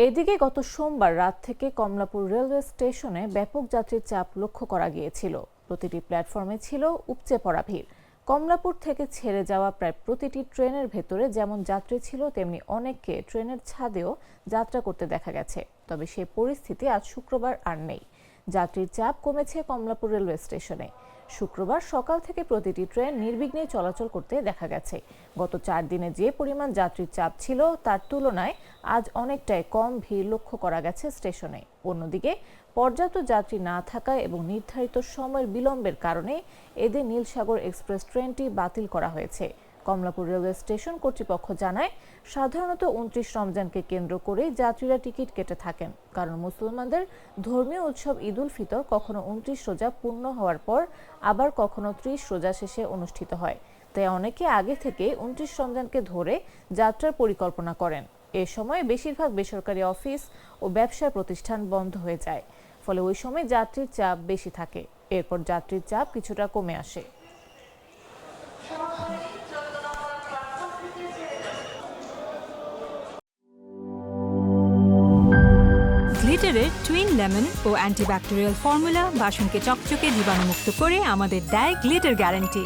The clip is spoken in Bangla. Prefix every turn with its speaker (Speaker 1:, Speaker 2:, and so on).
Speaker 1: এদিকে গত সোমবার রাত থেকে কমলাপুর রেলওয়ে স্টেশনে ব্যাপক যাত্রীর চাপ লক্ষ্য করা গিয়েছিল। প্রতিটি প্ল্যাটফর্মে ছিল উপচে পড়া ভিড়। কমলাপুর থেকে ছেড়ে যাওয়া প্রায় প্রতিটি ট্রেনের ভেতরে যেমন যাত্রী ছিল, তেমনি অনেককে ট্রেনের ছাদেও যাত্রা করতে দেখা গেছে। তবে সেই পরিস্থিতি আজ শুক্রবার আর নেই। যাত্রীর চাপ কমেছে কমলাপুর রেলওয়ে স্টেশনে। শুক্রবার সকাল থেকে প্রতিটি ট্রেন নির্বিঘ্নে চলাচল করতে দেখা গেছে। গত 4 দিনে যে পরিমাণ যাত্রীর চাপ ছিল তার তুলনায় আজ অনেকটাই কম ভিড় লক্ষ্য করা গেছে স্টেশনে। অন্যদিকে পর্যাপ্ত যাত্রী না থাকায় এবং নির্ধারিত সময়ের বিলম্বের কারণে এদিন নীলসাগর এক্সপ্রেস ট্রেনটি বাতিল করা হয়েছে। কমলাপুর রেলওয়ে স্টেশন কর্তৃপক্ষ জানায়, সাধারণত 29 রমজানকে কেন্দ্র করে যাত্রীরা টিকিট কেটে থাকেন, কারণ মুসলমানদের ধর্মীয় উৎসব ঈদ উল ফিতর কখনো 29 রোজা পূর্ণ হওয়ার পর আবার কখনো 30 রোজা শেষে অনুষ্ঠিত হয়। তাই অনেকে আগে থেকে 29 রমজানকে ধরে যাত্রার পরিকল্পনা করেন। এ সময় বেশিরভাগ বেসরকারি অফিস ও ব্যবসায় প্রতিষ্ঠান বন্ধ হয়ে যায়, ফলে ওই সময় যাত্রীর চাপ বেশি থাকে। এরপর যাত্রীর চাপ কিছুটা কমে আসে।
Speaker 2: গ্লিটারের টুইন লেমন ও অ্যান্টিব্যাকটেরিয়াল ফর্মুলা বাসনকে চকচকে জীবাণুমুক্ত করে আমাদের দেয় গ্লিটার গ্যারান্টি।